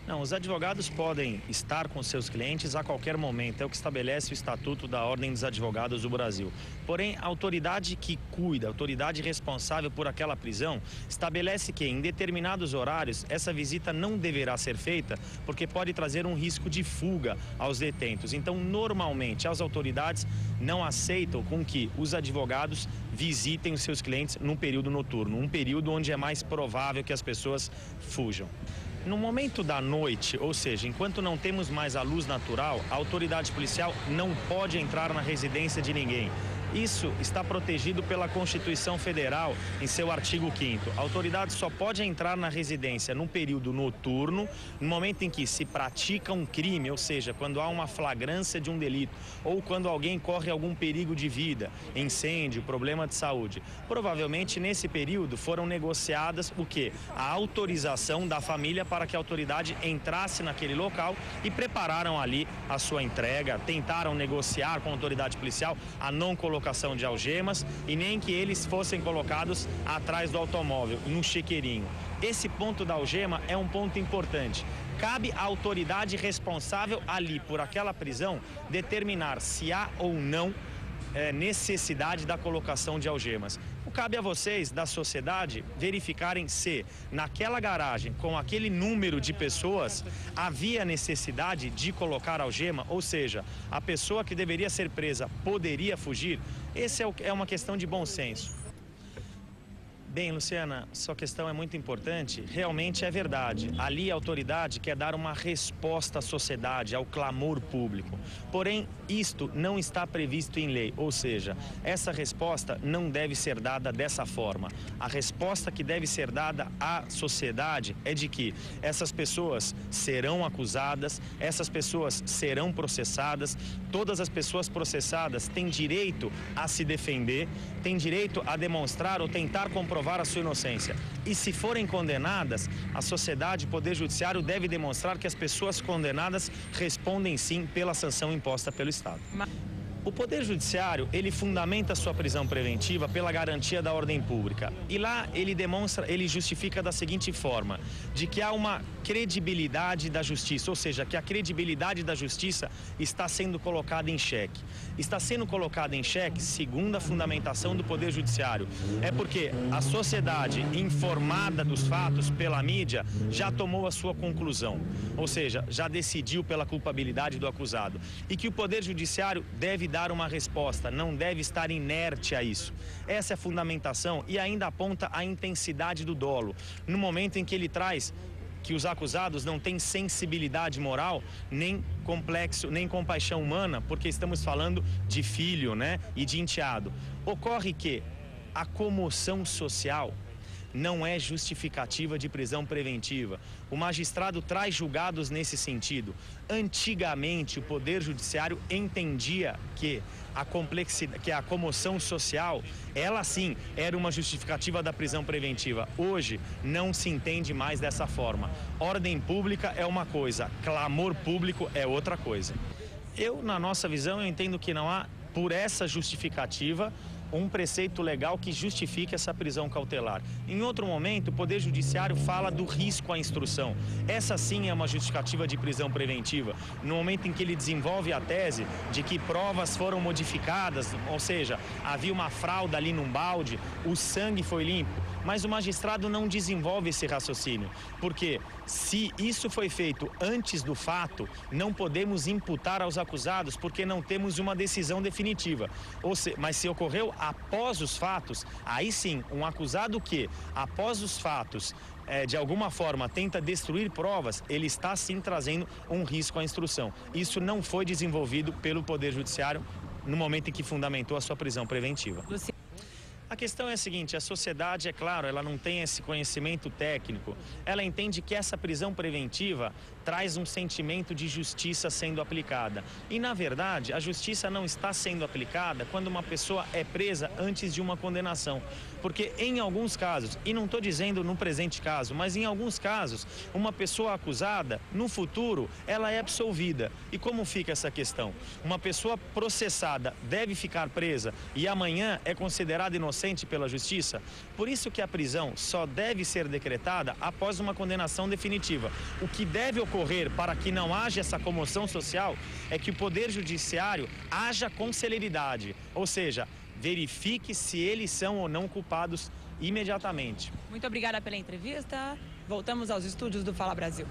Não, os advogados podem estar com seus clientes a qualquer momento, é o que estabelece o Estatuto da Ordem dos Advogados do Brasil. Porém, a autoridade que cuida, a autoridade responsável por aquela prisão, estabelece que em determinados horários essa visita não deverá ser feita porque pode trazer um risco de fuga aos detentos. Então, normalmente, as autoridades não aceitam com que os advogados visitem os seus clientes num período noturno, um período onde é mais provável que as pessoas fujam. No momento da noite, ou seja, enquanto não temos mais a luz natural, a autoridade policial não pode entrar na residência de ninguém. Isso está protegido pela Constituição Federal em seu artigo 5º. A autoridade só pode entrar na residência num período noturno, no momento em que se pratica um crime, ou seja, quando há uma flagrância de um delito, ou quando alguém corre algum perigo de vida, incêndio, problema de saúde. Provavelmente nesse período foram negociadas o quê? A autorização da família para que a autoridade entrasse naquele local e prepararam ali a sua entrega, tentaram negociar com a autoridade policial a não colocação de algemas e nem que eles fossem colocados atrás do automóvel, num chiqueirinho. Esse ponto da algema é um ponto importante. Cabe à autoridade responsável ali por aquela prisão determinar se há ou não necessidade da colocação de algemas. Cabe a vocês, da sociedade, verificarem se naquela garagem, com aquele número de pessoas, havia necessidade de colocar algema, ou seja, a pessoa que deveria ser presa poderia fugir. Essa é uma questão de bom senso. Bem, Luciana, sua questão é muito importante. Realmente é verdade. Ali a autoridade quer dar uma resposta à sociedade, ao clamor público. Porém, isto não está previsto em lei, ou seja, essa resposta não deve ser dada dessa forma. A resposta que deve ser dada à sociedade é de que essas pessoas serão acusadas, essas pessoas serão processadas, todas as pessoas processadas têm direito a se defender, têm direito a demonstrar ou tentar comprovar a sua inocência. E se forem condenadas, a sociedade, o Poder Judiciário deve demonstrar que as pessoas condenadas respondem sim pela sanção imposta pelo Estado. O Poder Judiciário, ele fundamenta a sua prisão preventiva pela garantia da ordem pública. E lá ele justifica da seguinte forma, de que há uma credibilidade da justiça, ou seja, que a credibilidade da justiça está sendo colocada em xeque. Está sendo colocada em xeque, segundo a fundamentação do Poder Judiciário, é porque a sociedade, informada dos fatos pela mídia, já tomou a sua conclusão, ou seja, já decidiu pela culpabilidade do acusado. E que o Poder Judiciário deve dar uma resposta, não deve estar inerte a isso. Essa é a fundamentação e ainda aponta a intensidade do dolo, no momento em que ele traz que os acusados não têm sensibilidade moral, nem complexo, nem compaixão humana, porque estamos falando de filho, né, e de enteado. Ocorre que a comoção social não é justificativa de prisão preventiva. O magistrado traz julgados nesse sentido. Antigamente, o Poder Judiciário entendia que a complexidade, que a comoção social, ela sim era uma justificativa da prisão preventiva. Hoje não se entende mais dessa forma. Ordem pública é uma coisa, clamor público é outra coisa. Na nossa visão, eu entendo que não há, por essa justificativa, um preceito legal que justifique essa prisão cautelar. Em outro momento, o Poder Judiciário fala do risco à instrução. Essa sim é uma justificativa de prisão preventiva. No momento em que ele desenvolve a tese de que provas foram modificadas, ou seja, havia uma fralda ali num balde, o sangue foi limpo. Mas o magistrado não desenvolve esse raciocínio, porque se isso foi feito antes do fato, não podemos imputar aos acusados porque não temos uma decisão definitiva. Mas se ocorreu após os fatos, aí sim, um acusado que, após os fatos, de alguma forma tenta destruir provas, ele está sim trazendo um risco à instrução. Isso não foi desenvolvido pelo Poder Judiciário no momento em que fundamentou a sua prisão preventiva. A questão é a seguinte, a sociedade, é claro, ela não tem esse conhecimento técnico. Ela entende que essa prisão preventiva traz um sentimento de justiça sendo aplicada. E, na verdade, a justiça não está sendo aplicada quando uma pessoa é presa antes de uma condenação. Porque, em alguns casos, e não estou dizendo no presente caso, mas em alguns casos, uma pessoa acusada, no futuro, ela é absolvida. E como fica essa questão? Uma pessoa processada deve ficar presa e amanhã é considerada inocente? inocente pela justiça? Por isso que a prisão só deve ser decretada após uma condenação definitiva. O que deve ocorrer para que não haja essa comoção social é que o Poder Judiciário haja com celeridade, ou seja, verifique se eles são ou não culpados imediatamente. Muito obrigada pela entrevista. Voltamos aos estúdios do Fala Brasil.